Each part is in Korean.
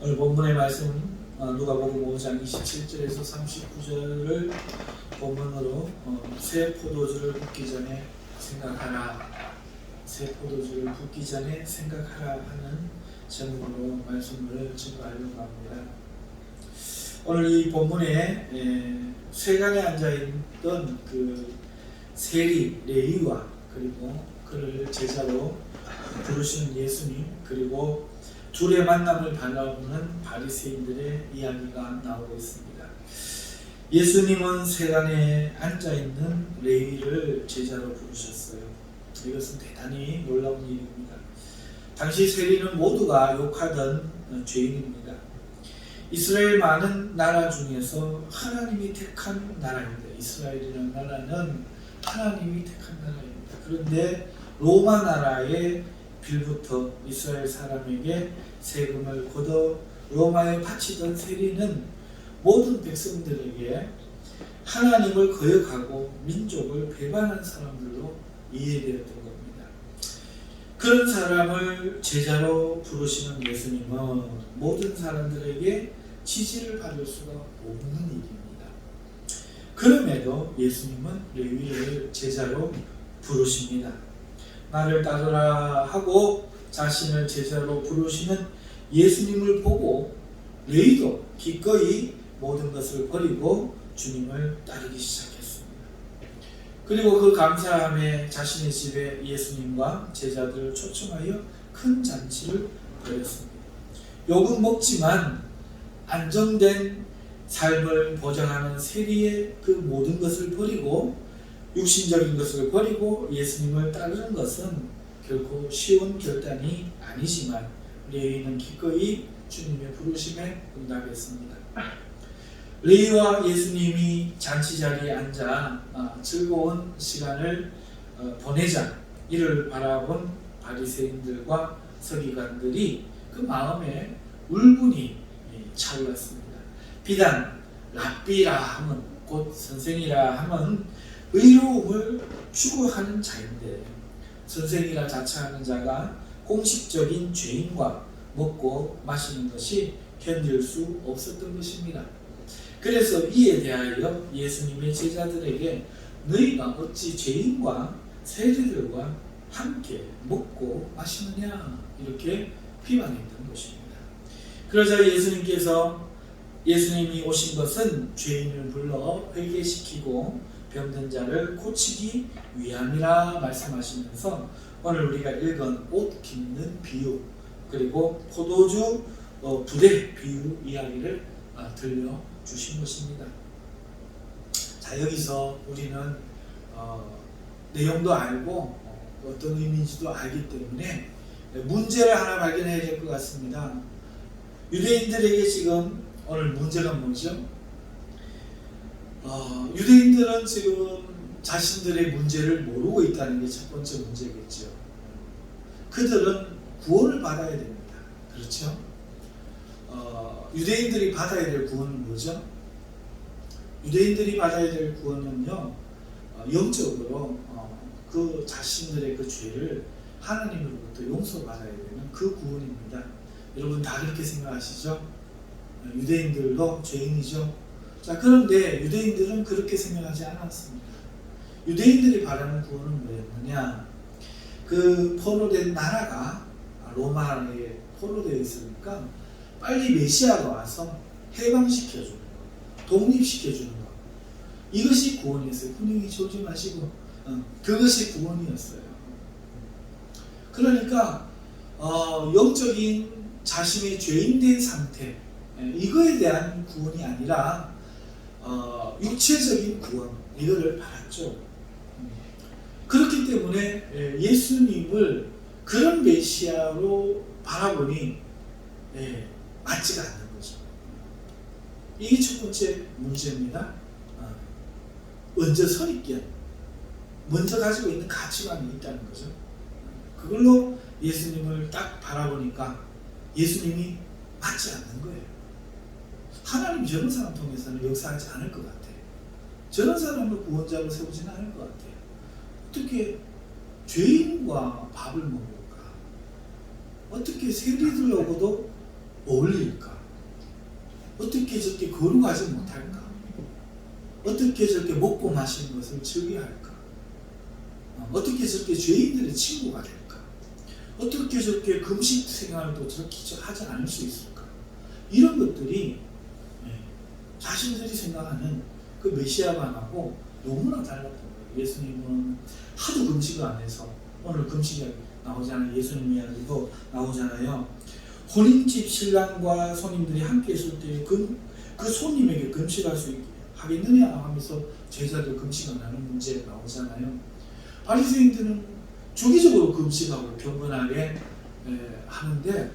오늘 본문의 말씀 누가복음 5장 27절에서 39절을 본문으로 새 포도주를 붓기 전에 생각하라, 새 포도주를 붓기 전에 생각하라 하는 제목으로 말씀을 증거하려고 합니다. 오늘 이 본문에 세간에 앉아있던 그 세리 레위와 그리고 그를 제자로 부르시는 예수님, 그리고 둘의 만남을 바라보는 바리새인들의 이야기가 나오고 있습니다. 예수님은 세간에 앉아있는 레위를 제자로 부르셨어요. 이것은 대단히 놀라운 일입니다. 당시 세리는 모두가 욕하던 죄인입니다. 이스라엘 많은 나라 중에서 하나님이 택한 나라입니다. 이스라엘이라는 나라는 하나님이 택한 나라입니다. 그런데 로마 나라의 빌부터 이스라엘 사람에게 세금을 걷어 로마에 바치던 세리는 모든 백성들에게 하나님을 거역하고 민족을 배반한 사람들로 이해되었던 겁니다. 그런 사람을 제자로 부르시는 예수님은 모든 사람들에게 지지를 받을 수가 없는 일입니다. 그럼에도 예수님은 레위를 제자로 부르십니다. 나를 따르라 하고 자신을 제자로 부르시는 예수님을 보고 레위도 기꺼이 모든 것을 버리고 주님을 따르기 시작했습니다. 그리고 그 감사함에 자신의 집에 예수님과 제자들을 초청하여 큰 잔치를 벌였습니다. 욕은 먹지만 안정된 삶을 보장하는 세리의 그 모든 것을 버리고 육신적인 것을 버리고 예수님을 따르는 것은 결코 쉬운 결단이 아니지만 레위는 기꺼이 주님의 부르심에 응답했습니다. 레위와 예수님이 잔치 자리에 앉아 즐거운 시간을 보내자 이를 바라본 바리새인들과 서기관들이 그 마음에 울분이 차올랐습니다. 비단 랍비라 하면 곧 선생이라 하면 의로움을 추구하는 자인데 선생이라 자처하는 자가 공식적인 죄인과 먹고 마시는 것이 견딜 수 없었던 것입니다. 그래서 이에 대하여 예수님의 제자들에게 너희가 어찌 죄인과 세리들과 함께 먹고 마시느냐 이렇게 비방했던 것입니다. 그러자 예수님이 오신 것은 죄인을 불러 회개시키고 병든 자를 고치기 위함이라 말씀하시면서 오늘 우리가 읽은 옷 깁는 비유 그리고 포도주 부대 비유 이야기를 들려주신 것입니다. 자, 여기서 우리는 내용도 알고 어떤 의미인지도 알기 때문에 문제를 하나 발견해야 될 것 같습니다. 유대인들에게 지금 오늘 문제가 뭐죠? 유대인들은 지금 자신들의 문제를 모르고 있다는 게 첫 번째 문제겠죠. 그들은 구원을 받아야 됩니다. 그렇죠? 유대인들이 받아야 될 구원은 뭐죠? 유대인들이 받아야 될 구원은요, 영적으로 그 자신들의 그 죄를 하나님으로부터 용서받아야 되는 그 구원입니다. 여러분 다 그렇게 생각하시죠? 유대인들도 죄인이죠. 자, 그런데 유대인들은 그렇게 생각하지 않았습니다. 유대인들이 바라는 구원은 뭐였느냐? 그 포로된 나라가 로마에 포로되어 있으니까 빨리 메시아가 와서 해방시켜주는 것, 독립시켜주는 것. 이것이 구원이었어요. 분위기 조지 마시고 그것이 구원이었어요. 그러니까 영적인 자신의 죄인된 상태, 이거에 대한 구원이 아니라 육체적인 구원, 이거를 받았죠. 그렇기 때문에 예수님을 그런 메시아로 바라보니 맞지가 않는 거죠. 이게 첫 번째 문제입니다. 먼저 선입견, 먼저 가지고 있는 가치관이 있다는 거죠. 그걸로 예수님을 딱 바라보니까 예수님이 맞지 않는 거예요. 하나님 저런 사람 통해서는 역사하지 않을 것 같아요. 저런 사람을 구원자로 세우지는 않을 것 같아요. 어떻게 죄인과 밥을 먹을까? 어떻게 세리들하고도 어울릴까? 어떻게 저렇게 거룩하지 못할까? 어떻게 저렇게 먹고 마시는 것을 즐겨할까? 어떻게 저렇게 죄인들의 친구가 될까? 어떻게 저렇게 금식 생활도 저렇게 하지 않을 수 있을까? 이런 것들이 자신들이 생각하는 그 메시아관하고 너무나 달랐던 거예요. 예수님은 하도 금식을 안 해서, 오늘 금식이 나오잖아요. 예수님 이야기도 나오잖아요. 혼인집 신랑과 손님들이 함께 있을 때 그 손님에게 금식할 수 있게 하겠느냐 하면서 제자들 금식 안 하는 문제가 나오잖아요. 바리새인들은 주기적으로 금식하고 경건하게 하는데,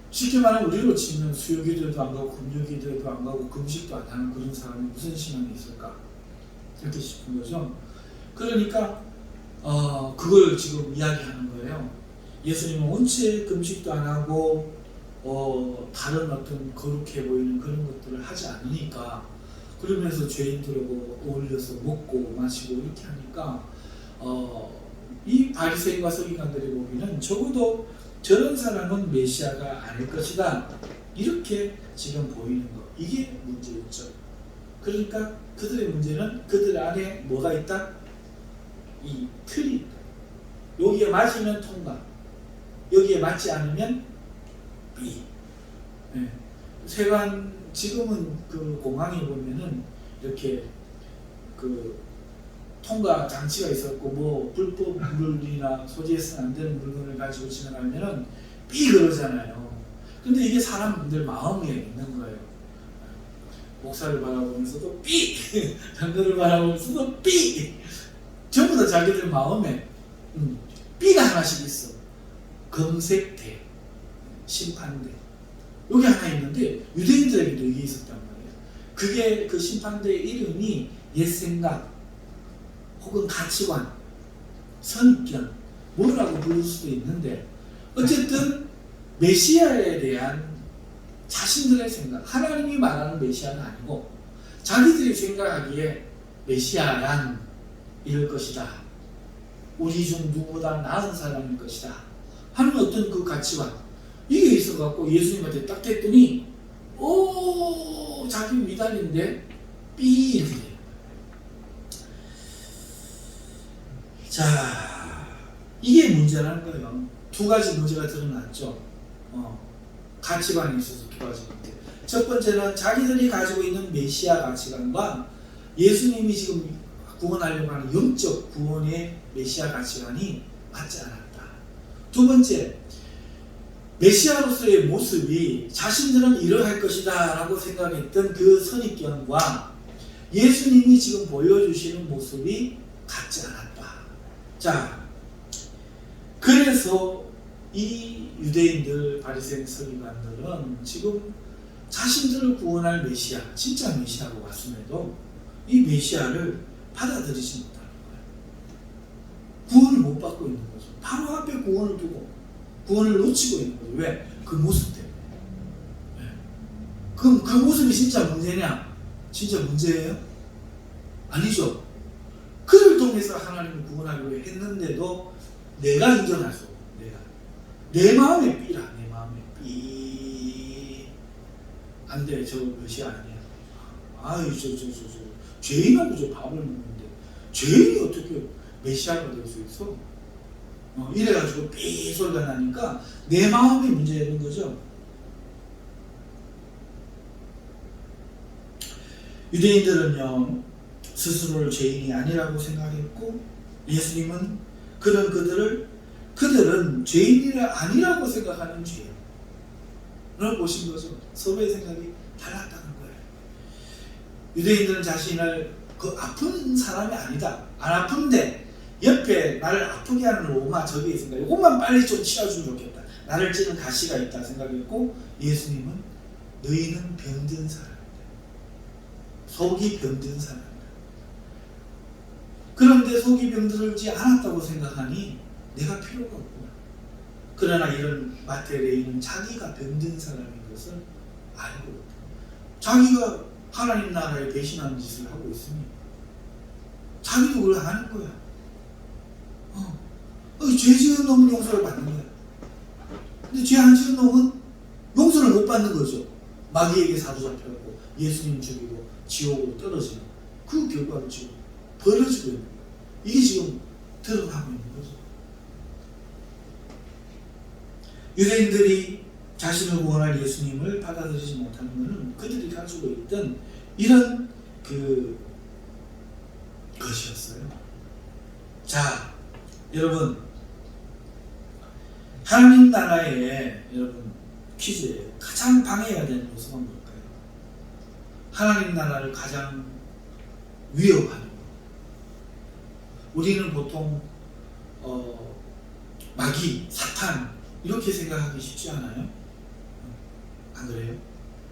쉽게 말하면 우리로 치면 수요기도에도 안 가고 금요기도에도 안 가고 금식도 안 하는 그런 사람이 무슨 신앙이 있을까? 이렇게 싶은 거죠. 그러니까 그걸 지금 이야기하는 거예요. 예수님은 원체 금식도 안 하고 다른 어떤 거룩해 보이는 그런 것들을 하지 않으니까, 그러면서 죄인들하고 어울려서 먹고 마시고 이렇게 하니까 이 바리새인과 서기관들이 보기에는 적어도 저런 사람은 메시아가 아닐 것이다, 이렇게 지금 보이는 것, 이게 문제였죠. 그러니까 그들의 문제는 그들 안에 뭐가 있다? 이 틀이 있다. 여기에 맞으면 통과, 여기에 맞지 않으면 비. 세관 지금은 그 공항에 보면은 이렇게 그 통과 장치가 있었고, 뭐 불법 물이나 소지해서는 안 되는 물건을 가지고 지나가면은 삐 그러잖아요. 근데 이게 사람들 마음에 있는 거예요. 목사를 바라보면서도 삐, 장로를 바라보면서도 삐. 전부 다 자기들 마음에 삐가 하나씩 있어. 검색대, 심판대. 여기 하나 있는데 유대인들에게도 이게 있었단 말이에요. 그게 그 심판대의 이름이 옛생각 혹은 가치관, 선입견, 뭐라고 부를 수도 있는데, 어쨌든 메시아에 대한 자신들의 생각, 하나님이 말하는 메시아는 아니고 자기들이 생각하기에 메시아란 이럴 것이다, 우리 중 누구보다 나은 사람일 것이다 하는 어떤 그 가치관, 이게 있어갖고 예수님한테 딱 됐더니 자기 미달인데 삐 이렇게 돼요. 자, 이게 문제라는 거예요. 두 가지 문제가 드러났죠. 가치관이 있어서 두 가지 문제. 첫 번째는 자기들이 가지고 있는 메시아 가치관과 예수님이 지금 구원하려고 하는 영적 구원의 메시아 가치관이 맞지 않았다. 두 번째, 메시아로서의 모습이 자신들은 이러할 것이다 라고 생각했던 그 선입견과 예수님이 지금 보여주시는 모습이 같지 않았다. 자, 그래서 이 유대인들, 바리새인 서기관들은 지금 자신들을 구원할 메시아, 진짜 메시아로 왔음에도 이 메시아를 받아들이지 못하는 거예요. 구원을 못 받고 있는 거죠. 바로 앞에 구원을 두고 구원을 놓치고 있는 거죠. 왜? 그 모습 때문에. 그럼 그 모습이 진짜 문제냐? 진짜 문제예요? 아니죠. 그를 통해서 하나님을 구원하려고 했는데도 내가 인정할 수 없고, 내 마음에 삐라, 내 마음에 삐. 안 돼, 저 메시아 아니야. 아유, 저 죄인하고 저 밥을 먹는데 죄인이 어떻게 메시아가 될 수 있어? 이래가지고 삐 소리가 나니까 내 마음이 문제인 거죠. 유대인들은요, 스스로를 죄인이 아니라고 생각했고, 예수님은 그들은 죄인이 아니라고 생각하는 죄인을 보신 거죠. 서로의 생각이 달랐다는 거예요. 유대인들은 자신을 그 아픈 사람이 아니다, 안 아픈데 옆에 나를 아프게 하는 로마 저기 있으니까 이것만 빨리 좀 치워주면 좋겠다, 나를 찌는 가시가 있다 생각했고, 예수님은 너희는 병든 사람이다, 속이 병든 사람이다. 그런데 속이 병들지 않았다고 생각하니 내가 필요가 없구나. 그러나 이런 마태레이는 자기가 병든 사람인 것을 알고 있다. 자기가 하나님 나라에 배신하는 짓을 하고 있으니 자기도 그걸 아는 거야. 죄 지은 놈은 용서를 받는 거야. 죄 안 지은 놈은 용서를 못 받는 거죠. 마귀에게 사로잡혀갖고 예수님 죽이고 지옥으로 떨어지는 그 결과로 지금 벌어지고 있는 거예요. 이게 지금 드러나고 있는 거죠. 유대인들이 자신을 구원할 예수님을 받아들이지 못하는 것은 그들이 가지고 있던 이런 것이었어요. 자, 여러분, 하나님 나라에 여러분 퀴즈예요. 가장 방해해야 되는 요소가 뭘까요? 하나님 나라를 가장 위협하는 것. 우리는 보통 마귀, 사탄 이렇게 생각하기 쉽지 않아요? 안 그래요?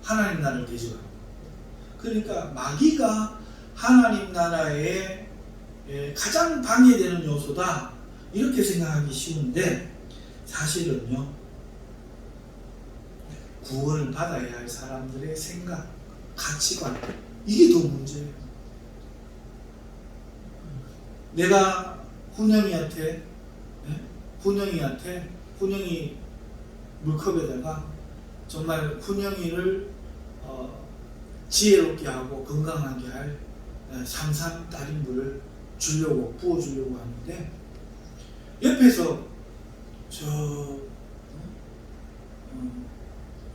하나님 나라를 대적하는 것. 그러니까 마귀가 하나님 나라에 가장 방해되는 요소다 이렇게 생각하기 쉬운데 사실은요, 구원을 받아야 할 사람들의 생각, 가치관, 이게 더 문제예요. 내가 훈영이한테 훈영이 물컵에다가 정말 훈영이를 지혜롭게 하고 건강하게 할 삼삼 딸인물을 부어주려고 하는데 옆에서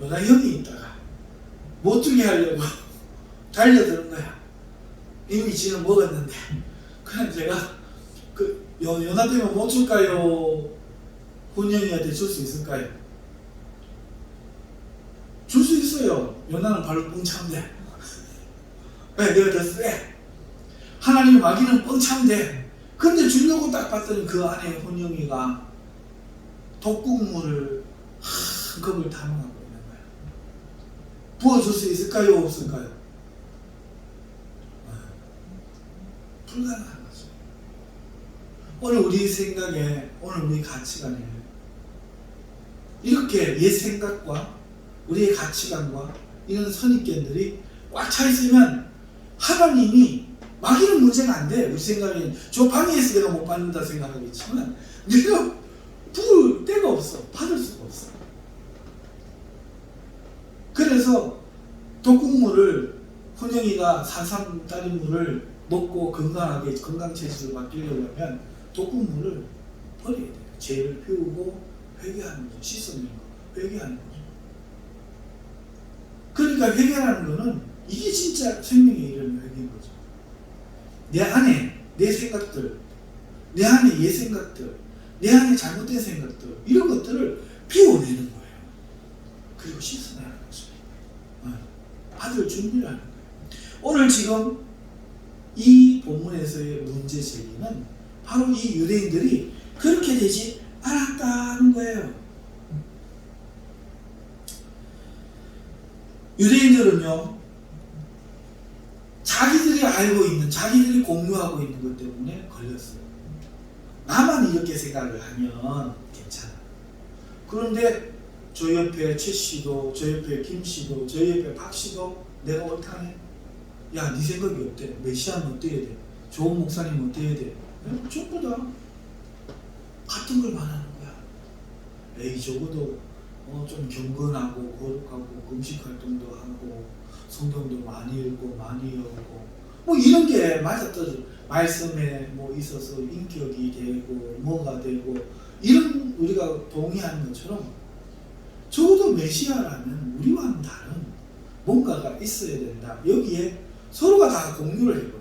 연하 형이 있다가 못 주게 하려고 달려드는 거야. 이미 지는 먹었는데. 그냥 제가 연하 되면 못 줄까요? 훈영이한테 줄 수 있을까요? 줄 수 있어요. 연하는 발로 뻥 차면 왜? 내가 더 세. 하나님 마귀는 뻥 차면 돼. 근데 주려고 딱 봤더니 그 안에 훈영이가 독국물을 한 컵을 담아가고 있는 거야. 부어줄 수 있을까요? 없을까요? 불가능한 거죠. 오늘 우리 생각에, 오늘 우리 가치관에 이렇게 옛 생각과 우리의 가치관과 이런 선입견들이 꽉 차 있으면 하나님이 마귀는 문제가 안 돼. 우리 생각에는 저 방해해서 내가 못 받는다 생각하겠지만 내가 부을 데가 없어. 받을 수가 없어. 그래서 독국물을 훈영이가 산삼 따른 물을 먹고 건강하게 건강 체질을 바뀌려고 하면 독국물을 버려야 돼요. 죄를 피우고 회개하는 거죠. 씻어내는 거. 회개하는 거죠. 그러니까 회개라는 거는 이게 진짜 생명에 이르는 회개인 거죠. 내 안에 내 생각들, 내 안에 옛 생각들, 내 안에 잘못된 생각들, 이런 것들을 비워내는 거예요. 그리고 씻어내는 거죠. 받을 준비를 하는 거예요. 오늘 지금 이 본문에서의 문제 제기는 바로 이 유대인들이 그렇게 되지 않았다는 거예요. 유대인들은요, 자기들이 알고 있는, 자기들이 공유하고 있는 것 때문에 걸렸어요. 나만 이렇게 생각을 하면 괜찮아. 그런데 저 옆에 최 씨도, 저 옆에 김 씨도, 저 옆에 박 씨도 내가 옳다네. 야, 네 생각이 어때? 메시아는 어때야 돼? 좋은 목사님 어때야 돼? 전부 다 같은 걸 말하는 거야. 에이, 적어도 좀 경건하고 거룩하고 금식 활동도 하고 성경도 많이 읽고 많이 외우고 뭐 이런 게 맞아떨어져. 말씀에 뭐 있어서 인격이 되고 뭐가 되고 이런 우리가 동의하는 것처럼 적어도 메시아라는 우리와는 다른 뭔가가 있어야 된다. 여기에 서로가 다 공유를 해버려요.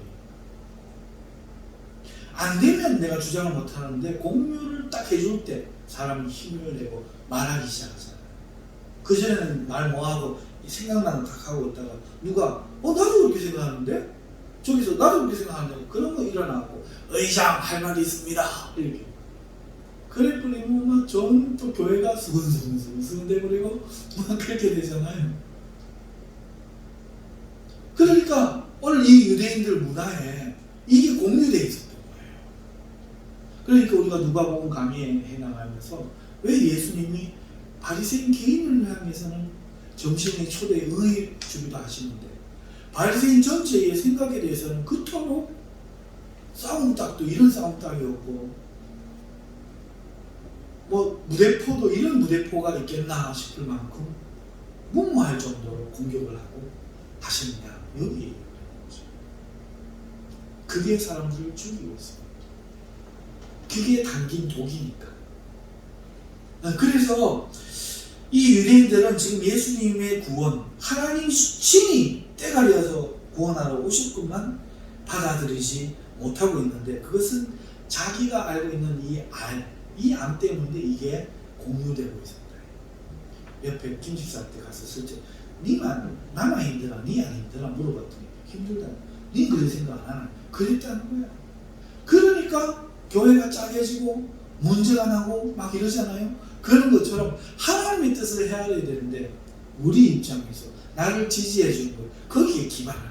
안 되면 내가 주장을 못하는데 공유를 딱 해줄 때 사람이 힘을 내고 말하기 시작하잖아요. 그전에는 말 뭐하고 생각나는 딱 하고 있다가 누가 나도 그렇게 생각하는데? 저기서 나도 그렇게 생각하는데? 그런 거 일어나고 의장 할 말이 있습니다. 이렇게. 그래 버리면 또 교회가 수근수근 돼버리고 그렇게 되잖아요. 그러니까 오늘 이 유대인들 문화에 이게 공유되어 있었던 거예요. 그러니까 우리가 누가복음 강의해 나가면서 왜 예수님이 바리새인 개인을 향해서는 점심에 초대에 응해 주기도 하시는데 바리새인 전체의 생각에 대해서는 그토록 싸움딱도 이런 싸움딱이었고 뭐 무대포도 이런 무대포가 있겠나 싶을 만큼 무모할 정도로 공격을 하고 하셨느냐, 여기에 그게 사람들을 죽이고 있습니다. 그게 담긴 독이니까. 그래서 이 유대인들은 지금 예수님의 구원, 하나님 친히 때가려서 구원하러 오실 것만 받아들이지 못하고 있는데, 그것은 자기가 알고 있는 이 암 때문에 이게 공유되고 있습니다. 옆에 김집사한테 가서 실제 니만 나만 힘들어, 니 안 힘들어 물어봤더니 힘들다. 니 그런 생각 안 하나? 그랬다는 거야. 그러니까 교회가 짜겨지고 문제가 나고 막 이러잖아요. 그런 것처럼 하나님의 뜻을 헤아려야 되는데 우리 입장에서 나를 지지해 주는 거, 거기에 기반을,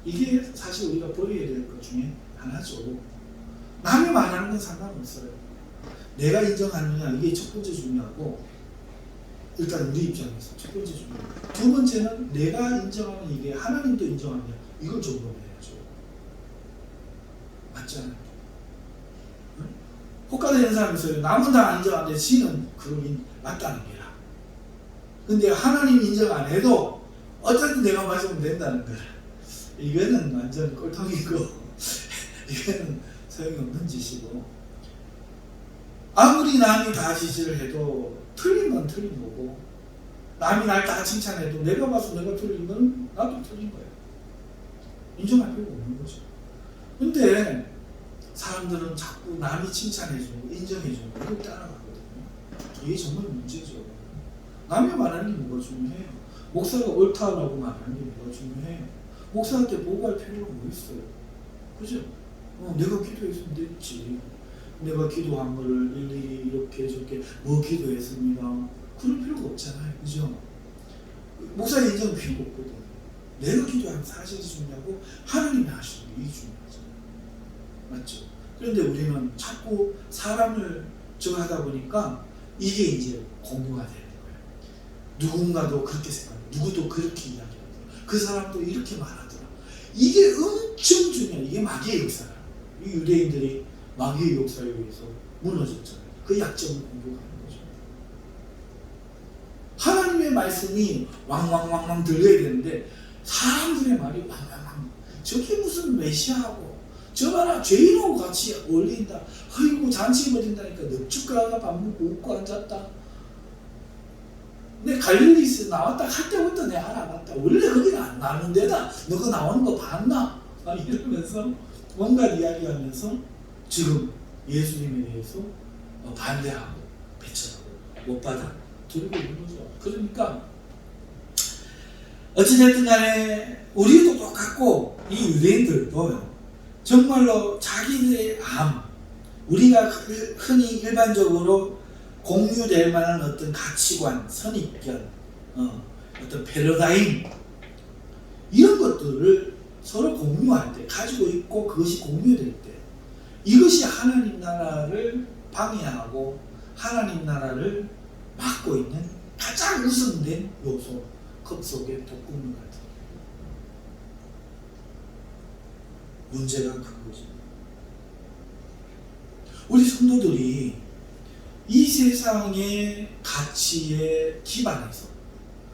이게 사실 우리가 버려야 될 것 중에 하나죠. 남이 말하는 건 상관없어요. 내가 인정하느냐, 이게 첫 번째 중요하고, 일단 우리 입장에서 첫 번째 중요하고, 두 번째는 내가 인정하는 이게 하나님도 인정하느냐, 이걸 점검해야죠. 맞잖아요. 응? 혹가되는 사람이 있어요. 남은 다 인정하는데 지는 그러긴 맞다는 게라. 근데 하나님 인정 안 해도 어쨌든 내가 맞으면 된다는 거라. 이거는 완전 꼴통이고 이거는 소용없는 짓이고, 아무리 남이 다 지지를 해도 틀린 건 틀린 거고, 남이 날 다 칭찬해도 내가 봐서 내가 틀린 건 나도 틀린 거예요. 인정할 필요가 없는 거죠. 근데 사람들은 자꾸 남이 칭찬해주고 인정해주고 그걸 따라가거든요. 이게 정말 문제죠. 남이 말하는 게 뭐가 중요해요? 목사가 옳다라고 말하는 게 뭐가 중요해요? 목사한테 보고할 필요가 뭐 있어요? 그죠? 내가 기도했으면 됐지. 내가 기도한 거를 일일이 이렇게 저렇게 뭐 기도했습니다. 그럴 필요가 없잖아요. 그죠? 목사의 인정은 필요가 없거든. 내가 기도한 사실이 중요하고 하나님이 하시는 게 이게 중요하잖아요. 맞죠? 그런데 우리는 자꾸 사람을 저거 하다 보니까 이게 이제 공유가 되는 거예요. 누군가도 그렇게 생각해요. 누구도 그렇게 이야기하더라. 그 사람도 이렇게 말하더라. 이게 엄청 중요해요. 이게 마귀의 역사라. 이 유대인들이 마귀의 역사에 의해서 무너졌잖아요. 그 약점을 공격하는 거죠. 하나님의 말씀이 왕왕왕왕 들려야 되는데 사람들의 말이 왕왕왕. 저게 무슨 메시아하고 저 봐라 죄인하고 같이 어울린다. 허이고 잔치 벌인다니까 넙죽가가 밥 먹고 웃고 앉았다. 내 갈릴리에서 나왔다 할 때부터 내가 알아봤다. 원래 거기는 안 나오는 데다. 너가 나오는 거 봤나? 이러면서 뭔가 이야기하면서 지금 예수님에 대해서 반대하고 배척하고 못 받아 들고 있는 거죠. 그러니까 어찌됐든 간에 우리도 똑같고 이 유대인들도 정말로 자기들의 우리가 흔히 일반적으로 공유될 만한 어떤 가치관, 선입견, 어떤 패러다임 이런 것들을 서로 공유할 때, 가지고 있고 그것이 공유될 때, 이것이 하나님 나라를 방해하고 하나님 나라를 막고 있는 가장 우선된 요소, 컵 속의 독극물 같은 문제가 그거죠. 우리 성도들이 이 세상의 가치에 기반해서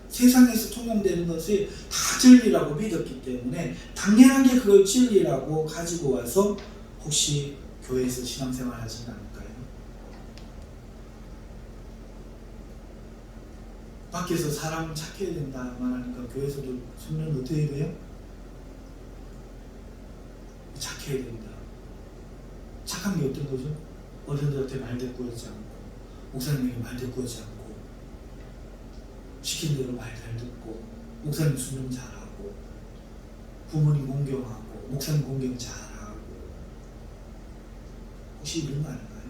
세상에서 통용되는 것이 다 진리라고 믿었기 때문에 당연하게 그걸 진리라고 가지고 와서 혹시 교회에서 신앙생활 하지는 않을까요? 밖에서 사람 착해야 된다 말하니까 교회에서도 성령 어떻게 돼요? 착해야 된다. 착한 게 어떤 거죠? 어른들한테 말대꾸하지 않고 목사님에게 말대꾸하지 않고 시킨 대로 말 잘 듣고 목사님 순종 잘하고 부모님 공경하고 목사님 공경 잘하고 혹시 이런 거 아닌가요?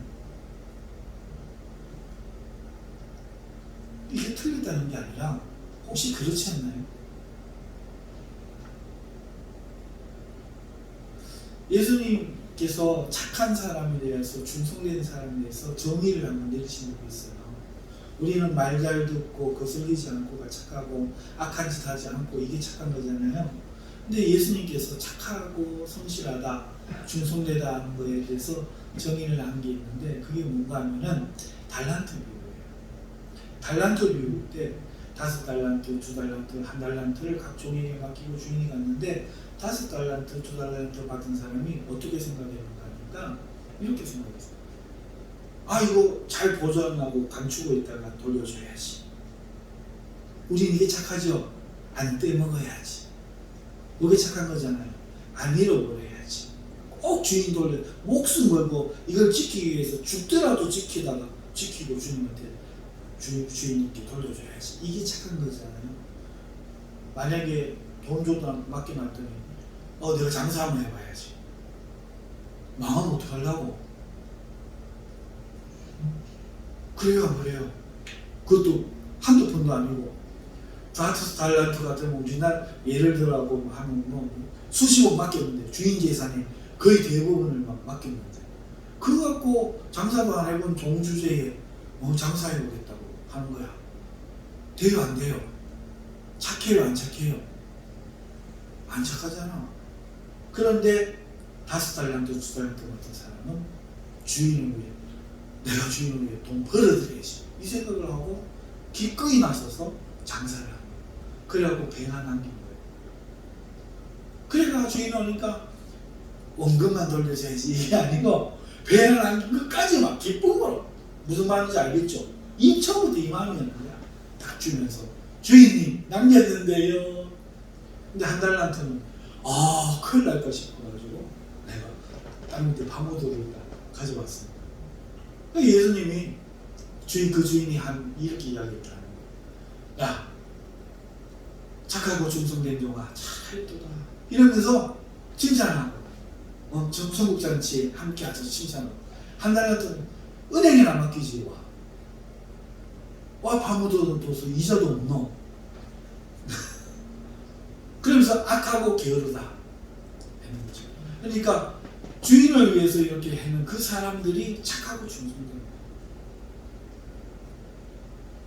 이게 틀렸다는 게 아니라 혹시 그렇지 않나요? 예수님께서 착한 사람에 대해서 충성된 사람에 대해서 정의를 한번 내리신 적이 있어요. 우리는 말 잘 듣고 거슬리지 않고가 착하고 악한 짓 하지 않고 이게 착한 거잖아요. 근데 예수님께서 착하고 성실하다, 충성되다 하는 거에 대해서 정의를 한 게 있는데 그게 뭔가 하면은 달란트 비유예요. 달란트 비유 때 5달란트, 2달란트, 1달란트를 각 종에게 맡기고 주인이 갔는데 5달란트, 2달란트 받은 사람이 어떻게 생각했는가 하니까 이렇게 생각했어요. 아, 이거 잘 보존하고 감추고 있다가 돌려줘야지. 우린 이게 착하죠? 안 떼먹어야지. 이게 착한 거잖아요. 안 잃어버려야지. 꼭 주인 돌려, 목숨 걸고 이걸 지키기 위해서 죽더라도 지키고 주님한테 주인님께 돌려줘야지. 이게 착한 거잖아요. 만약에 돈 줘도 맡겨놨더니 내가 장사 한번 해봐야지. 망하면 어떡하려고? 그래요, 안 그래요? 그것도 한두 푼도 아니고 5달란트 같으면 우리나라 예를 들어서 하면 수십억 맡겼는데 주인 재산의 거의 대부분을 맡겼는데 그거 갖고 장사도 안 해본 종주제에 장사해보겠다고 하는 거야. 돼요, 안 돼요? 착해요, 안 착해요? 안 착하잖아. 그런데 5달란트, 2달란트 같은 사람은 주인을 위해, 내가 주인을 위해 돈 벌어들여야지 이 생각을 하고 기꺼이 나서서 장사를 하는 거예요. 그래갖고 배가 남긴 거예요. 그래가 주인 오니까 원금만 돌려줘야지 이게 아니고 배가 남긴 것까지 막 기쁨으로, 무슨 말인지 알겠죠? 처음부터 이 마음이었는 거야. 딱 주면서 주인님 남겼는데요. 근데 1달란트는 큰일 날까 싶어가지고 내가 땅 밑에 파묻어를 가져왔습니다. 예수님이 그 주인이 이렇게 이야기했다는 거야. 야, 착하고 충성된 종아 잘했도다 이러면서 칭찬하고 천국잔치에 함께 하셔서 칭찬하고 1달란트는 은행에나 맡기지. 와 파묻어둬서 이자도 없노. 그러면서 악하고 게으르다 했는 거죠. 그러니까 주인을 위해서 이렇게 하는 그 사람들이 착하고 충성된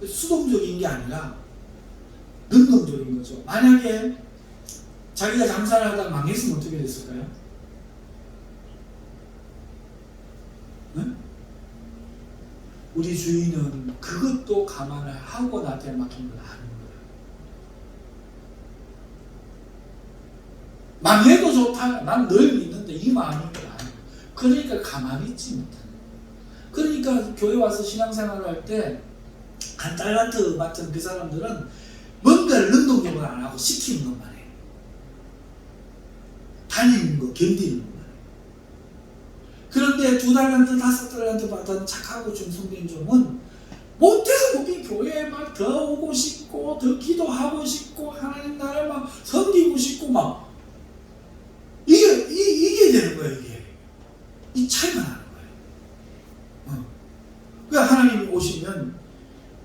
거예요. 수동적인 게 아니라 능동적인 거죠. 만약에 자기가 장사를 하다가 망했으면 어떻게 됐을까요? 응? 우리 주인은 그것도 감안을 하고 나한테 맡긴 건 아닌 거예요. 망해도 좋다. 난 널 믿는데 이 마음인 건 아니에요. 그러니까 가만히 있지 못하는 거예요. 그러니까 교회 와서 신앙생활을 할 때 1달란트 맡은 그 사람들은 뭔가를 능동적으로 안 하고 시키는 것만 해요. 다니는 거, 견디는 것만 해요. 그런데 2달란트, 5달란트 받은 착하고 충성된 종은 못해서 못해 교회에 막 더 오고 싶고 더 기도하고 싶고 하나님 나라를 막 섬기고 싶고 막 이게 되는 거예요. 이게 이 차이가 나는 거예요. 그러니까 하나님이 오시면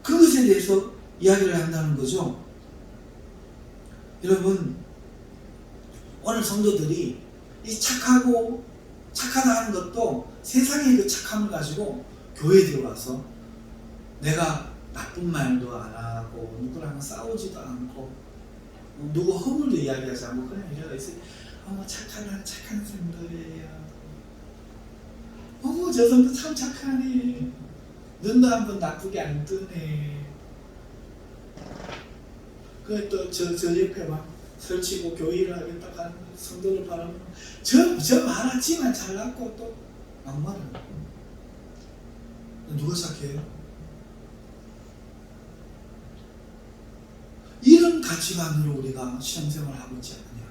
그것에 대해서 이야기를 한다는 거죠. 여러분, 오늘 성도들이 이 착하다 하는 것도 세상의 그 착함을 가지고 교회에 들어와서 내가 나쁜 말도 안 하고 누구랑 싸우지도 않고 누구 허물도 이야기하지 않고 그냥 이래가 있어요. 착한 성도예요. 저 성도 참 착하네. 눈도 한번 나쁘게 안 뜨네. 그 또 저 옆에 막 설치고 교회를 하겠다고 하는 성도를 바라보면 저 말하지만 잘났고 또 막말을 누가 착해요? 이런 가치관으로 우리가 신앙생활을 하고 있지 않느냐.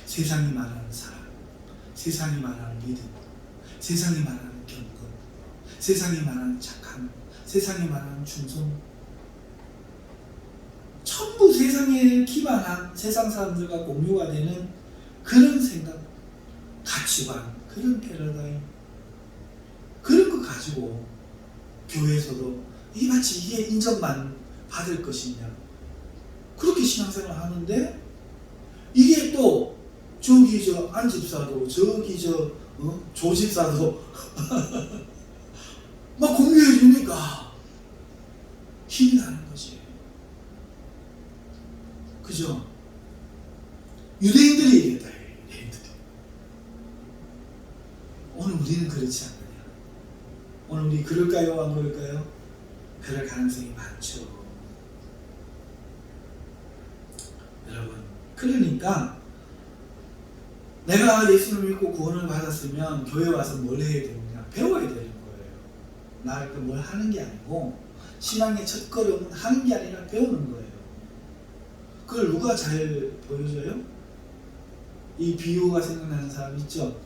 세상이 말하는 사랑, 세상이 말하는 믿음, 세상이 말하는 경건, 세상이 말하는 착함, 세상이 말하는 충성, 전부 세상에 기반한 세상 사람들과 공유가 되는 그런 생각, 가치관, 그런 패러다임, 그런 거 가지고 교회에서도 마치 이게 인정만 받을 것이냐 그렇게 신앙생활을 하는데 이게 또 저기 저 안집사도 저기 저 조집사도 막 공유해 주니까 힘이 나는 거지. 그죠? 유대인들이 얘기했다. 유대인들이 오늘 우리는 그렇지 않느냐? 오늘 우리 그럴까요? 안 그럴까요? 그럴 가능성이 많죠. 여러분, 그러니까 내가 예수를 믿고 구원을 받았으면 교회 와서 뭘 해야 되느냐? 배워야 되는 거예요. 나 뭘 하는 게 아니고 신앙의 첫걸음은 하는 게 아니라 배우는 거예요. 그걸 누가 잘 보여줘요? 이 비유가 생각나는 사람 있죠?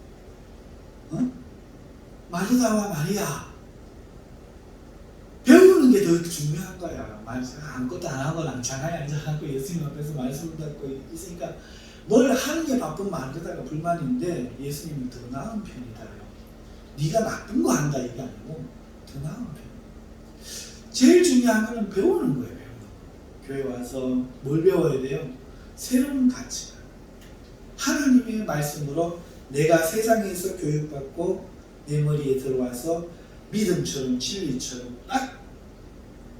마르다와 마리아. 배우는 게 더 중요한 거야. 아무것도 안 하고 낭창하게 앉아갖고 예수님 앞에서 말씀을 듣고 있으니까 뭘 하는 게 바쁜 마르다가 불만인데 예수님은 더 나은 편이다. 네가 나쁜 거 한다 이게 아니고 더 나은 편. 제일 중요한 거는 배우는 거예요. 교회 와서 뭘 배워야 돼요? 새로운 가치관. 하나님의 말씀으로 내가 세상에서 교육받고 내 머리에 들어와서 믿음처럼 진리처럼 딱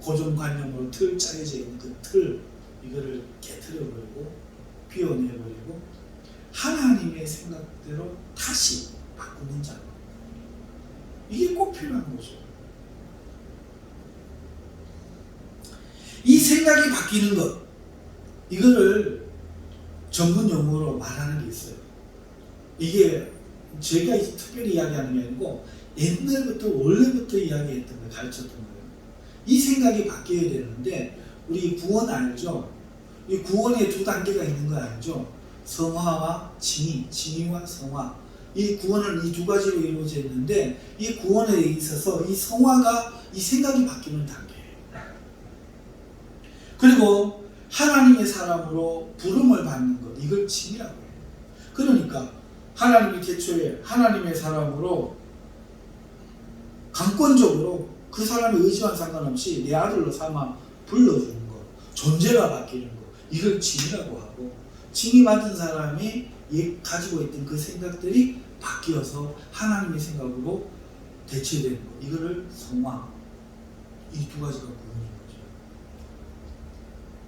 고정관념으로 틀 짜여져 있는 그 틀, 이거를 깨트려버리고 비워내버리고 하나님의 생각대로 다시 바꾸는 작업. 이게 꼭 필요한 거죠. 이 생각이 바뀌는 것, 이거를 전문 용어로 말하는 게 있어요. 이게 제가 특별히 이야기하는 게 아니고 옛날부터 원래부터 이야기했던 걸 가르쳤던 거예요. 이 생각이 바뀌어야 되는데 우리 구원 알죠? 이 구원에 두 단계가 있는 거 알죠? 성화와 징의, 징의와 성화. 이 구원은 이 두 가지로 이루어져 있는데 이 구원에 있어서 이 성화가 이 생각이 바뀌는 단계예요. 그리고 하나님의 사람으로 부름을 받는 것, 이걸 징이라고 해요. 그러니까 하나님이 태초에 하나님의 사람으로 강권적으로 그 사람의 의지와 상관없이 내 아들로 삼아 불러주는 것, 존재가 바뀌는 것, 이걸 징이라고 하고, 징이 받은 사람이 가지고 있던 그 생각들이 바뀌어서 하나님의 생각으로 대체되는 것, 이거를 성화, 이 두 가지가 구분인 거죠.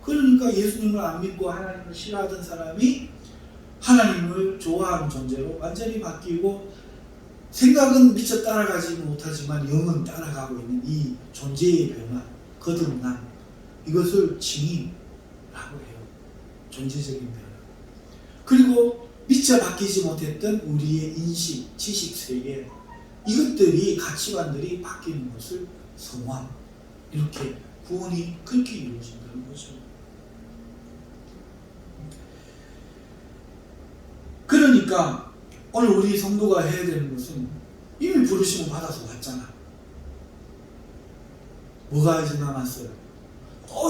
그러니까 예수님을 안 믿고 하나님을 싫어하던 사람이 하나님을 좋아하는 존재로 완전히 바뀌고, 생각은 미처 따라가지 못하지만 영은 따라가고 있는 이 존재의 변화, 거듭남, 이것을 징이라고 해요. 존재적인 변화. 그리고 미처 바뀌지 못했던 우리의 인식, 지식 세계, 이것들이, 가치관들이 바뀌는 것을 성화, 이렇게 구원이 그렇게 이루어진다는 거죠. 그러니까 오늘 우리 성도가 해야 되는 것은 이미 부르심을 받아서 왔잖아. 뭐가 이제 남았어요?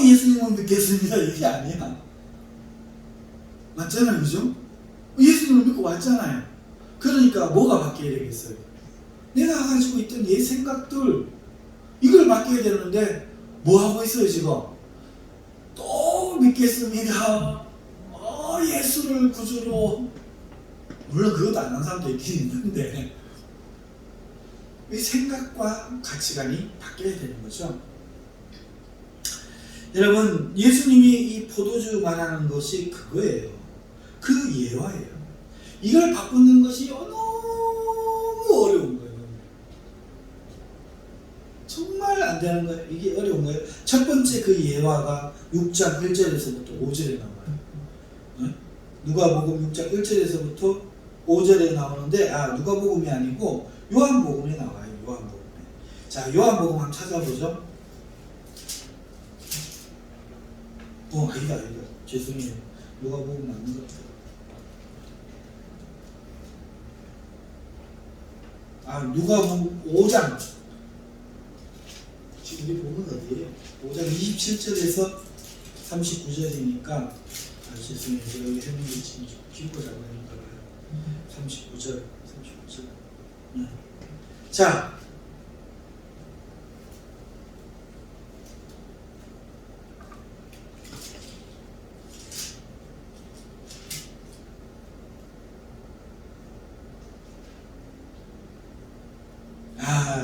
예수님을 믿겠습니다, 이게 아니야. 맞잖아요, 그죠? 예수님을 믿고 왔잖아요. 그러니까 뭐가 바뀌어야 되겠어요? 내가 가지고 있던 옛 생각들, 이걸 바뀌어야 되는데 뭐 하고 있어요 지금? 또 믿겠습니다. 예수를 구주로. 물론 그것도 안 하는 사람도 있긴 있는데 이 생각과 가치관이 바뀌어야 되는 거죠. 여러분, 예수님이 이 포도주 말하는 것이 그거예요. 그 예화예요. 이걸 바꾸는 것이 너무 어려운 거예요. 정말 안 되는 거예요. 이게 어려운 거예요. 첫 번째 그 예화가 6장 1절에서부터 5절에 나와요. 누가복음 6장 1절에서부터 5절에 나오는데, 누가복음이 아니고 요한복음에 나와요. 요한복음에. 자, 요한복음 한번 찾아보죠. 아니다. 죄송해요. 누가복음 맞는 것 같아요. 누가복음 5장. 지금 우리 보면 어디예요? 5장 27절에서 39절이니까 죄송해요. 제가 여기 해놓은 게 지금 길고 잡으니까 39절. 자,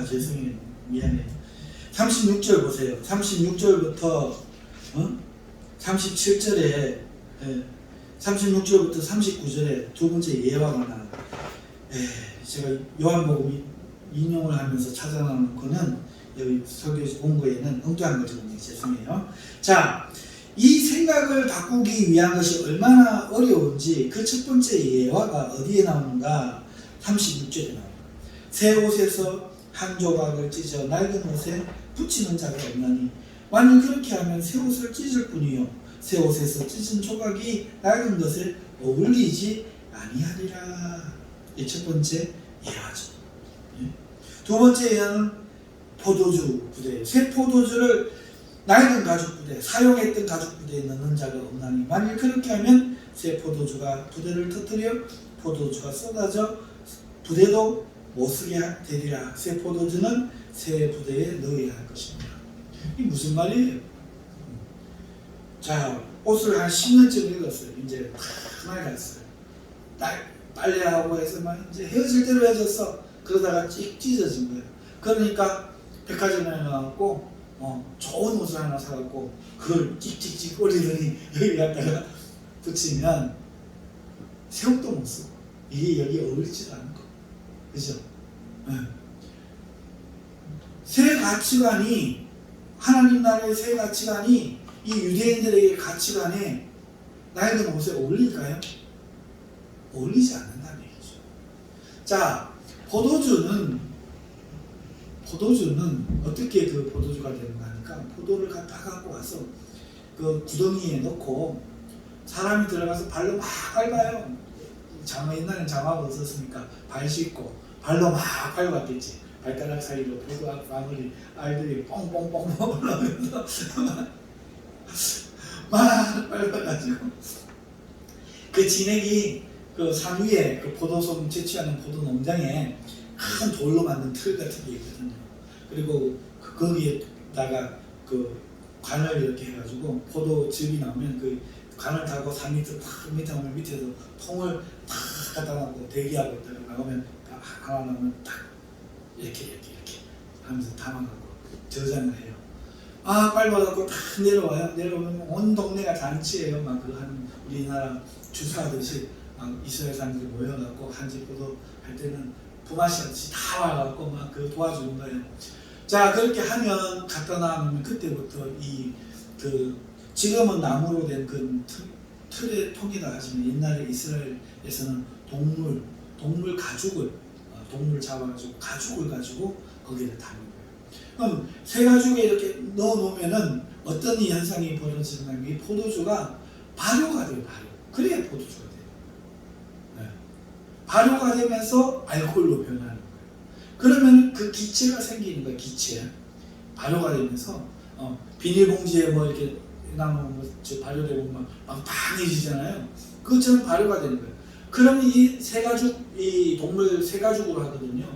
죄송해요. 미안해요. 36절 보세요. 36절부터 37절에 36절부터 39절에 두 번째 예화가 나와요. 제가 요한복음 인용을 하면서 찾아나온 거는 여기 설교 본거에는 엉뚱한 걸 적었네요. 죄송해요. 자, 이 생각을 바꾸기 위한 것이 얼마나 어려운지 그 첫 번째 예화가 어디에 나오는가? 36절에 나옵니다. 새 옷에서 한 조각을 찢어 낡은 옷에 붙이는 자가 없나니 만일 그렇게 하면 새 옷을 찢을 뿐이요 새 옷에서 찢은 조각이 낡은 것에 어울리지 아니하리라. 이 첫 번째 예화죠. 두 번째 예화는 포도주 부대예요. 새 포도주를 낡은 가죽 부대, 사용했던 가죽 부대에 넣는 자가 없나니 만일 그렇게 하면 새 포도주가 부대를 터뜨려 포도주가 쏟아져 부대도 못쓰게 되리라. 새 포도주는 새 부대에 넣어야 할 것입니다. 이게 무슨 말이에요? 자, 옷을 한 10년쯤 읽었어요. 이제 다 낡았어요. 빨래하고 해서 막 이제 헤어질 대로 헤어졌어. 그러다가 찍 찢어진 거예요. 그러니까 백화점에 나가고 좋은 옷을 하나 사갖고 그걸 찍찍찍 올리더니 여기 갖다가 붙이면 새 옷도 못 쓰고 이게 여기 어울리지도 않고 그죠? 네. 새 가치관이 하나님 나라의 새 가치관이 이 유대인들에게 가치관에 낡은 옷에 어울릴까요? 어울리지 않는다는 얘기죠. 자, 포도주는 어떻게 그 포도주가 되는가 하니까 포도를 다 갖고 와서 그 구덩이에 넣고 사람이 들어가서 발로 막 밟아요. 옛날엔 장화가 없었으니까 발 씻고 발로 막 밟았겠지. 발가락 사이로 포도 방울이 알들이 뻥뻥뻥 올라오면서 막 밟아가지고 그 진액이 그 산 위에 그 포도송 채취하는 포도 농장에 큰 돌로 만든 틀 같은 게 있거든요. 그리고 거기에다가 그 관을 이렇게 해가지고 포도즙이 나오면 그 관을 타고 3m 탁 밑에 오면 밑에서 통을 탁 갖다 놓고 대기하고 있다가 나오면 하나 나오면 딱 이렇게 하면서 담아가고 저장을 해요. 빨아갖고 탁 내려와요. 내려오면 온 동네가 잔치예요. 막 그 한 우리나라 주사하듯이 이스라엘 사람들이 모여갖고 한집 포도 할 때는 부마시아듯이 다 와갖고 막 그 도와주는 거예요. 자, 그렇게 하면 갖다 놔놓으면 그때부터 지금은 나무로 된 그 틀의 통이다 하지만 옛날에 이스라엘에서는 동물 가죽을 동물 잡아가지고 가죽을 가지고 거기를 담는 거예요. 그럼 새 가죽에 이렇게 넣어놓으면은 어떤 이 현상이 벌어지냐면 이 포도주가 발효가 돼요. 그래야 포도주가 돼요. 네. 발효가 되면서 알코올로 변하는 거예요. 그러면 그 기체가 생기는 거예요. 기체. 발효가 되면서 비닐봉지에 뭐 이렇게 나무 발효되고 막 방해지잖아요. 그것처럼 발효가 되는 거예요. 그러면 이 새가죽, 이 동물 새가죽으로 하거든요.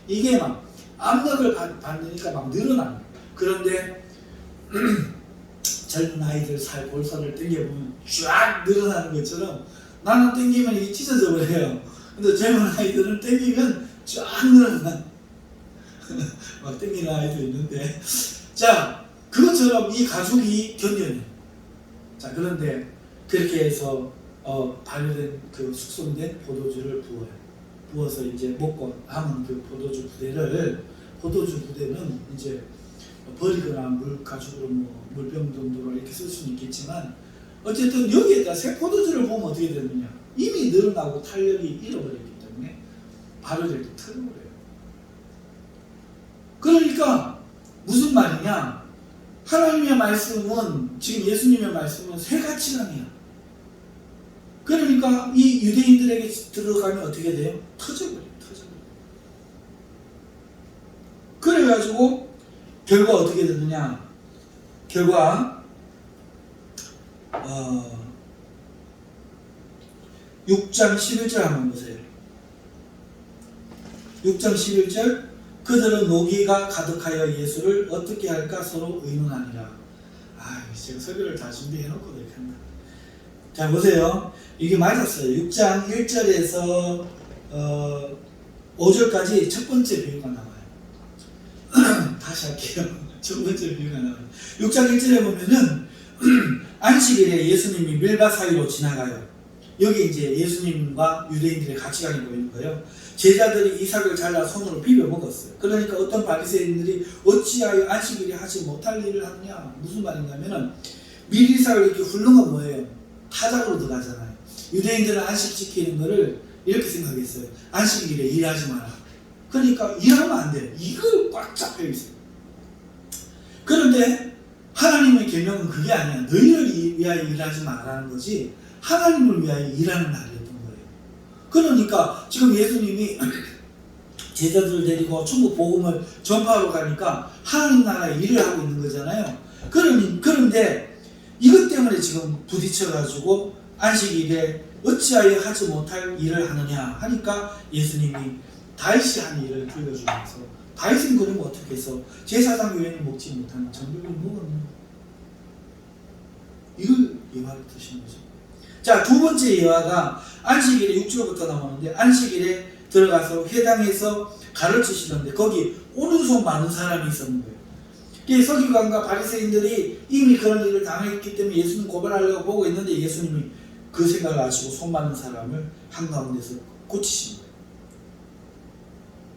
이게 막 압력을 받으니까 막 늘어나는 거예요. 그런데 젊은 아이들 볼살을 당겨보면 쫙 늘어나는 것처럼 나는 당기면 이게 찢어져 버려요. 근데 젊은 아이들은 당기면 쫙 늘어나. 막 당기는 아이도 있는데. 자, 그것처럼 이 가죽이 견뎌내요. 자, 그런데 그렇게 해서 발효된 그 숙성된 포도주를 부어요. 부어서 이제 먹고 남은 그 포도주 부대는 이제 버리거나 물 가죽으로 물병 정도로 이렇게 쓸 수는 있겠지만 어쨌든 여기에다 새 포도주를 보면 어떻게 되느냐? 이미 늘어나고 탄력이 잃어버렸기 때문에 발효될 때 틀어버려요. 그러니까 무슨 말이냐? 하나님의 말씀은 지금 예수님의 말씀은 새 가치관이야. 그러니까 이 유대인들에게 들어가면 어떻게 돼요? 터져버려요. 그래가지고 결과 어떻게 되느냐? 결과 6장 11절 한번 보세요. 6장 11절 그들은 노기가 가득하여 예수를 어떻게 할까 서로 의논하니라. 제가 설교를 다 준비해놓고 이렇게 한다. 자, 보세요. 이게 맞았어요. 6장 1절에서 5절까지 첫 번째 비유가 나와요. 다시 할게요. 첫 번째 비유가 나와요. 6장 1절에 보면은 안식일에 예수님이 밀밭 사이로 지나가요. 여기 이제 예수님과 유대인들의 가치관이 보이는 거예요. 제자들이 이삭을 잘라 손으로 비벼 먹었어요. 그러니까 어떤 바리새인들이 어찌하여 안식일에 하지 못할 일을 하느냐. 무슨 말이냐면은 미리 이삭을 이렇게 훑는 건 뭐예요? 타작으로 들어가잖아요. 유대인들은 안식 지키는 거를 이렇게 생각했어요. 안식일에 일하지 마라. 그러니까 일하면 안 돼요. 이걸 꽉 잡혀 있어요. 그런데 하나님의 계명은 그게 아니야. 너희를 위하여 일하지 말라는 거지 하나님을 위하여 일하는 날이었던 거예요. 그러니까 지금 예수님이 제자들을 데리고 천국 복음을 전파하러 가니까 하나님 나라에 일을 하고 있는 거잖아요. 그런데 이것 때문에 지금 부딪혀가지고 안식일에 어찌하여 하지 못할 일을 하느냐 하니까 예수님이 다윗이 한 일을 들려주면서 다윗은 그러면 어떻게 해서 제사장 외에는 먹지 못하는 정결을 먹었나? 이걸 예화를 드시는 거죠. 자, 두 번째 예화가 안식일에 6절부터 나오는데 안식일에 들어가서 회당에서 가르치시던데 거기 오른손 많은 사람이 있었는 거예요. 서기관과 바리새인들이 이미 그런 일을 당했기 때문에 예수님 고발하려고 보고 있는데 예수님이 그 생각을 아시고 손 많은 사람을 한가운데서 고치신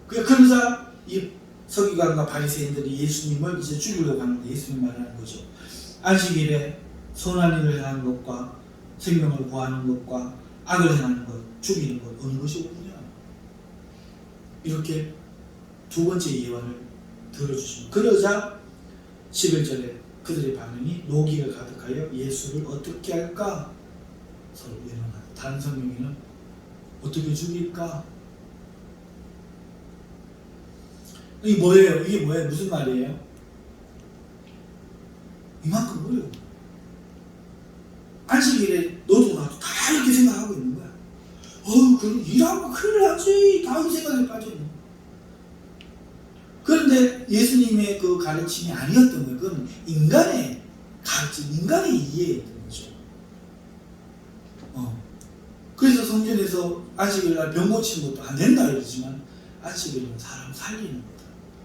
거예요. 그러자 이 서기관과 바리새인들이 예수님을 이제 죽이려고 하는데 예수님 말하는 거죠. 안식일에 선한 일을 하는 것과 생명을 구하는 것과 악을 행하는 것, 죽이는 것 어느 것이 옳으냐. 이렇게 두 번째 예화를 들어주십니다. 그러자 11절에 그들의 반응이 노기가 가득하여 예수를 어떻게 할까? 서로 의논하다. 다른 성경에는 어떻게 죽일까? 이게 뭐예요? 이게 뭐예요? 무슨 말이에요? 이만큼 어려워. 안식일에 너도 나도 다 이렇게 생각하고 있는 거야. 그럼 일하면 큰일 나지. 다 이 생각에 빠져 있는 거야. 그런데 예수님의 그 가르침이 아니었던 거예요. 그건 인간의 가르침, 인간의 이해였던 거죠. 그래서 성전에서 안식일날 병 고치는 것도 안 된다 이러지만 안식일은 사람 살리는 거다.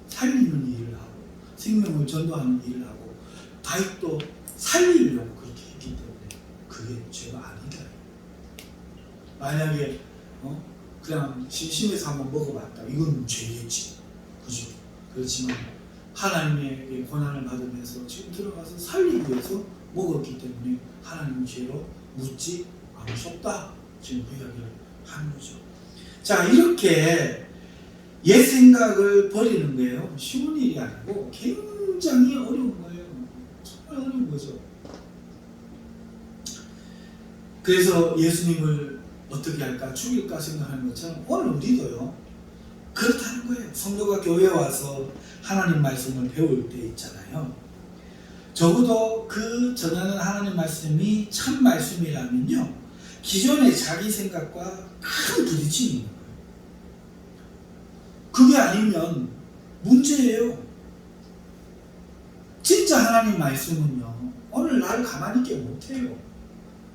살리는 일을 하고 생명을 전도하는 일을 하고 다윗도 살리려고 그렇게 했기 때문에 그게 죄가 아니다. 만약에 그냥 심심해서 한번 먹어봤다. 이건 죄겠지. 그죠? 그렇지만 하나님의 고난을 받으면서 지금 들어가서 살리기 위해서 먹었기 때문에 하나님은 죄로 묻지 않으셨다. 지금 그 이야기를 하는 거죠. 자, 이렇게 옛 생각을 버리는 거예요. 쉬운 일이 아니고 굉장히 어려운 거예요. 정말 어려운 거죠. 그래서 예수님을 어떻게 할까? 죽일까 생각하는 것처럼 오늘 우리도요. 그렇다는 거예요. 성도가 교회에 와서 하나님 말씀을 배울 때 있잖아요. 적어도 그 전하는 하나님 말씀이 참 말씀이라면요. 기존의 자기 생각과 큰 부딪힘이 있는 거예요. 그게 아니면 문제예요. 진짜 하나님 말씀은요. 오늘 나를 가만히 있게 못해요.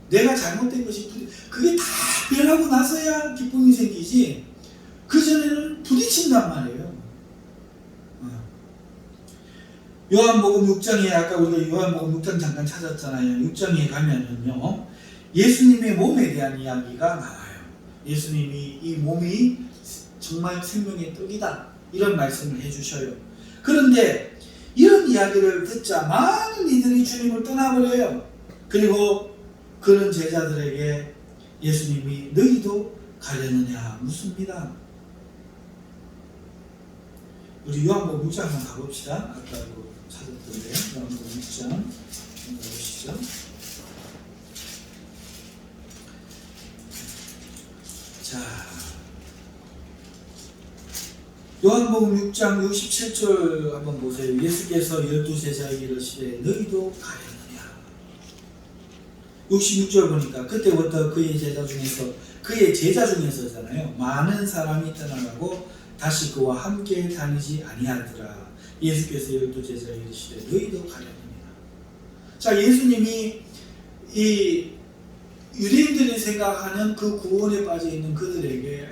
내가 잘못된 것이 그게 다 변하고 나서야 기쁨이 생기지 그전에는 부딪힌단 말이에요. 요한복음 6장에 아까 우리가 요한복음 6장 잠깐 찾았잖아요. 6장에 가면은요. 예수님의 몸에 대한 이야기가 나와요. 예수님이 이 몸이 정말 생명의 떡이다. 이런 말씀을 해주셔요. 그런데 이런 이야기를 듣자 많은 이들이 주님을 떠나버려요. 그리고 그런 제자들에게 예수님이 너희도 가려느냐 묻습니다. 우리 요한복음 6장 한번 가봅시다. 아까 찾았던데요. 요한복음 6장 한번 가보시죠. 자, 요한복음 6장 67절 한번 보세요. 예수께서 12제자에게 이르시되 너희도 가려느냐. 66절 보니까 그때부터 그의 제자 중에서잖아요. 많은 사람이 떠나가고 다시 그와 함께 다니지 아니하더라. 예수께서 12제자에게 이르시되 너희도 가려느냐. 자, 예수님이 이 유대인들이 생각하는 그 구원에 빠져있는 그들에게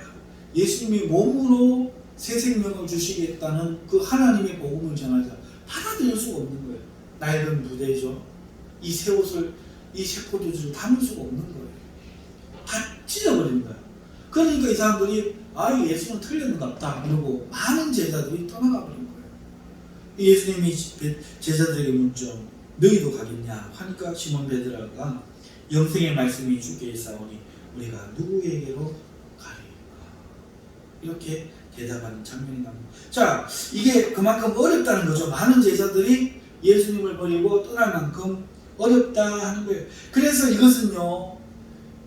예수님이 몸으로 새 생명을 주시겠다는 그 하나님의 복음을 전하자 받아들일 수가 없는 거예요. 낡은 부대죠. 이 새 옷을, 이 새 포도주를 담을 수가 없는 거예요. 다 찢어버리는 거야. 그러니까 이 사람들이 예수는 틀렸는갑다 이러고 많은 제자들이 떠나가 버린 거예요. 예수님이 제자들에게 묻죠. 너희도 가겠냐 하니까 시몬 베드로가 영생의 말씀이 주께 있사오니 우리가 누구에게로 가리까 이렇게 대답하는 장면이 나옵니다. 자, 이게 그만큼 어렵다는 거죠. 많은 제자들이 예수님을 버리고 떠날 만큼 어렵다 하는 거예요. 그래서 이것은요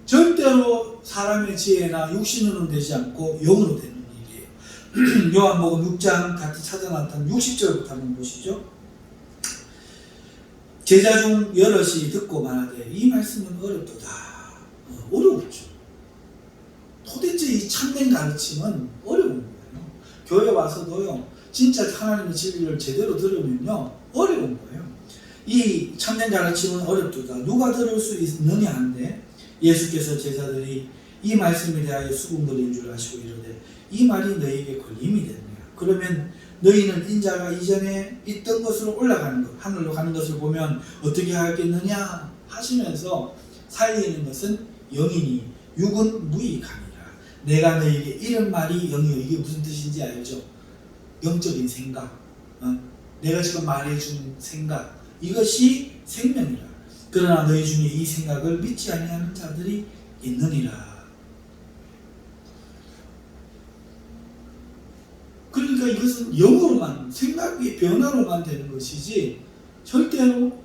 절대로 사람의 지혜나 육신으로 되지 않고 영으로 되는 일이에요. 요한복음 6장 같이 찾아 나왔던 60절부터 한번 보시죠. 제자 중 여럿이 듣고 말하되 이 말씀은 어렵도다. 어려웠죠. 도대체 이 참된 가르침은 어려운 거예요. 교회 와서도요 진짜 하나님의 진리를 제대로 들으면요 어려운 거예요. 이 참된 가르침은 어렵도다. 누가 들을 수 있느냐 하는데 예수께서 제자들이 이 말씀에 대하여 수군거리는 줄 아시고 이르되 이 말이 너희에게 걸림이 됐느냐. 그러면 너희는 인자가 이전에 있던 곳으로 올라가는 것, 하늘로 가는 것을 보면 어떻게 하겠느냐 하시면서 사이에 있는 것은 영이니 육은 무익하니라. 내가 너희에게 이런 말이 영이요. 이게 무슨 뜻인지 알죠? 영적인 생각, 내가 지금 말해준 생각, 이것이 생명이라. 그러나 너희 중에 이 생각을 믿지 아니하는 자들이 있느니라. 그러니까 이것은 영으로만, 생각의 변화로만 되는 것이지 절대로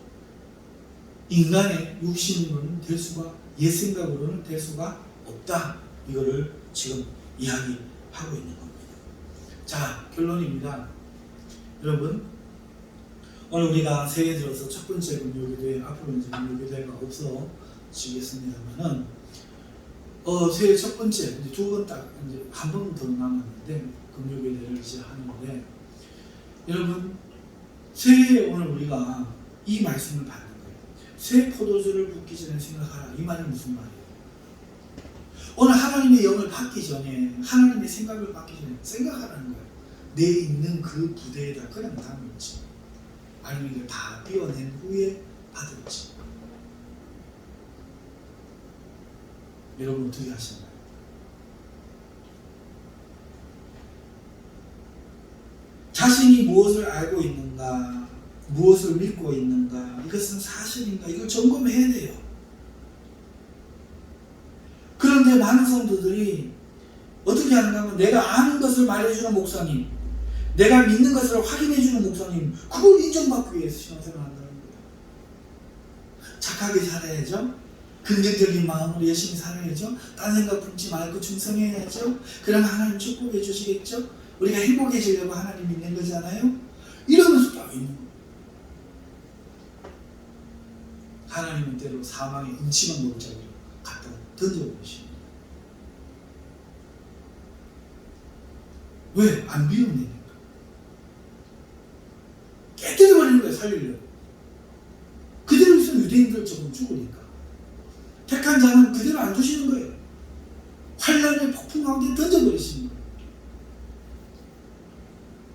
인간의 육신으로는 될 수가, 옛 생각으로는 될 수가 없다. 이거를 지금 이야기하고 있는 겁니다. 자, 결론입니다. 여러분, 오늘 우리가 새해 들어서 첫 번째 금요교대, 앞으로 이제 금요교대가 없어지겠습니다만은, 새해 첫 번째, 이제 두 번 딱, 이제 한 번 더 남았는데, 금요교대를 이제 하는데, 여러분, 새해에 오늘 우리가 이 말씀을 받는 거예요. 새 포도주를 붓기 전에 생각하라. 이 말은 무슨 말이에요? 오늘 하나님의 영을 받기 전에, 하나님의 생각을 받기 전에 생각하라는 거예요. 내 있는 그 부대에다 그냥 담을지, 아니면 이걸 다 띄워낸 후에 받을지. 여러분 어떻게 하시나요? 자신이 무엇을 알고 있는가, 무엇을 믿고 있는가, 이것은 사실인가, 이걸 점검해야 돼요. 그런데 많은 성도들이 어떻게 하는가 하면 내가 아는 것을 말해주는 목사님, 내가 믿는 것을 확인해주는 목사님, 그걸 인정받기 위해서 신앙생활을 한다는 거예요. 착하게 살아야죠. 긍정적인 마음으로 열심히 살아야죠. 딴 생각 품지 말고 충성해야죠. 그러면 하나님 축복해 주시겠죠. 우리가 행복해지려고 하나님 믿는 거잖아요. 이러면서 딱 있는 거예요. 하나님은 때로 사망의 음침한 골짜기로 갖다 던져버리십니다. 왜? 안 비움내니까. 깨뜨려버리는 거예요. 살리려고. 그대로 있으면 유대인들 조금 죽으니까. 택한 자는 그대로 안 두시는 거예요. 환란의 폭풍 가운데 던져버리시는 거예요.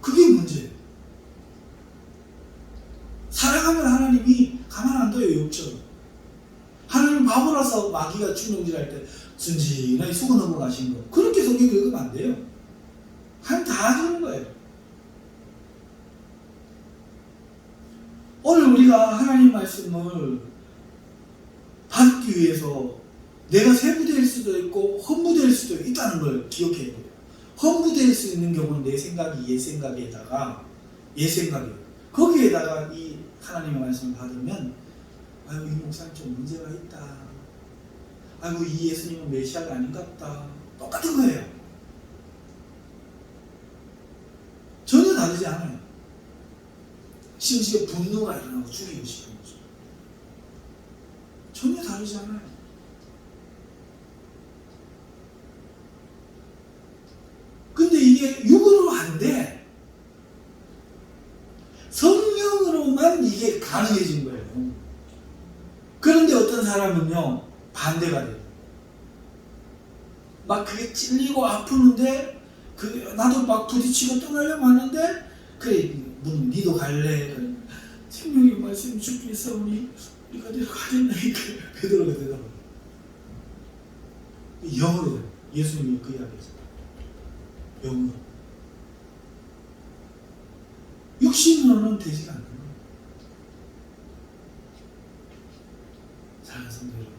그게 문제예요. 사랑하면 하나님이 가만 안 둬요. 욕처럼. 하나님 바보라서 마귀가 충동질할 때 순진하게 속아 넘어가신 거. 그렇게 성경 읽으면 안 돼요. 하나님 다 주는 거예요. 오늘 우리가 하나님 말씀을 받기 위해서 내가 세부될 수도 있고 험부될 수도 있다는 걸 기억해야 돼요. 험부될 수 있는 경우는 내 생각이 옛 생각에다가 거기에다가 이 하나님의 말씀을 받으면 아이고 이 목사님 좀 문제가 있다. 아이고 이 예수님은 메시아가 아닌갑다. 똑같은 거예요. 전혀 다르지 않아요. 심지어 분노가 일어나고 죽이고 싶은 거죠. 전혀 다르지 않아요. 근데 이게 육으로 안 돼. 성령으로만 이게 가능해진 거예요. 그런데 어떤 사람은요, 반대가 돼요. 막 그게 찔리고 아프는데, 나도 막 부딪히고 떠나려고 하는데, 그래, 니도 갈래? 그래. 생명의 말씀 주께 있사오니 우리가 내려가겠나이까. 베드로가 대답합니다. 영으로 예수님이 그 이야기했잖아요. 영으로. 육신으로는 되지 않는 거예요. 사랑하는 성도 여러분,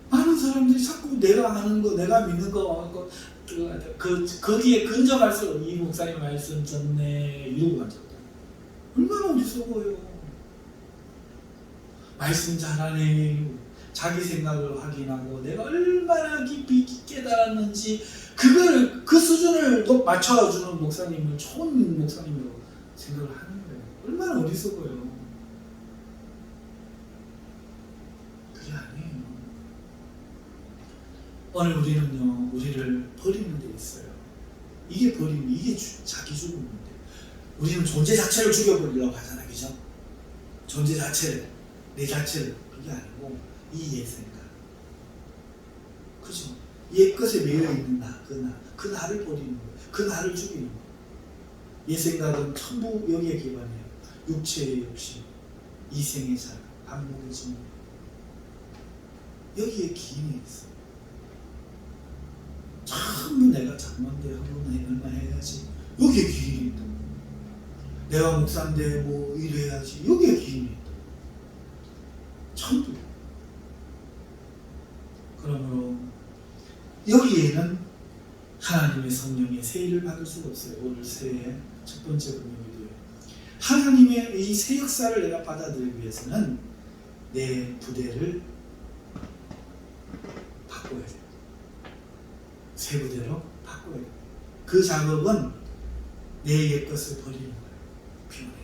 많은 사람들이 자꾸 내가 하는 거, 내가 믿는 거, 거기에 근접할수록 이 목사님 말씀 좋네 이러고 앉았다. 얼마나 어디서 보여? 말씀 잘하네. 자기 생각을 확인하고 내가 얼마나 깊이 깨달았는지 그거를 그 수준을 또 맞춰주는 목사님을 좋은 목사님으로 생각을 하는 거예요. 얼마나 어디서 보여? 그게 아니에요. 오늘 우리는요, 우리를 버리는 데 있어요. 이게 버리면 이게 자기 죽음인데, 우리는 존재 자체를 죽여버리려고 하잖아요, 그죠? 존재 자체를, 내 자체를. 그게 아니고 이 옛생각, 그죠? 옛것에 매여 있는 나, 그 나를 버리는 거예요. 그 나를 죽이는 거예요. 옛생각은 전부 여기에 기반해요. 육체의 욕심, 이생의 자랑, 안목의 증오, 여기에 기인이 있어요. 전부 내가 장만대 하고 얼마 해야지, 여기에 기인이 있다. 내가 목사인데 뭐 이래야지, 여기에 기인이 있다. 전부. 그러므로 여기에는 하나님의 성령의 세일을 받을 수가 없어요. 오늘 새해 첫 번째 금요일이에요. 하나님의 이 새 역사를 내가 받아들이기 위해서는 내 부대를 바꿔야 돼요. 새 부대로 바꿔야 돼요. 그 작업은 내 옛것을 버리는 거예요. 비워내요.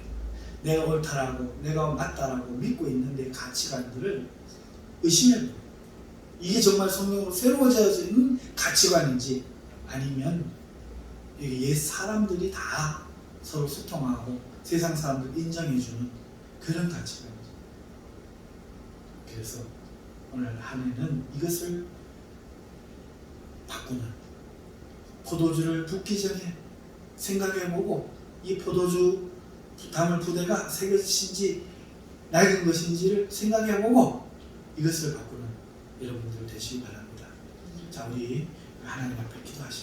내가 옳다라고, 내가 맞다라고 믿고 있는 내 가치관들을 의심해야 돼요. 이게 정말 성령으로 새로워져진 가치관인지, 아니면 옛 사람들이 다 서로 소통하고 세상 사람들 인정해주는 그런 가치관이죠. 그래서 오늘 한 해는 이것을 바꾸는, 포도주를 붓기 전에 생각해보고 이 포도주 담을 부대가 새 것인지 낡은 것인지를 생각해보고 이것을 바꾸는 여러분들 되시기 바랍니다. 자, 우리 하나님 앞에 기도하시죠.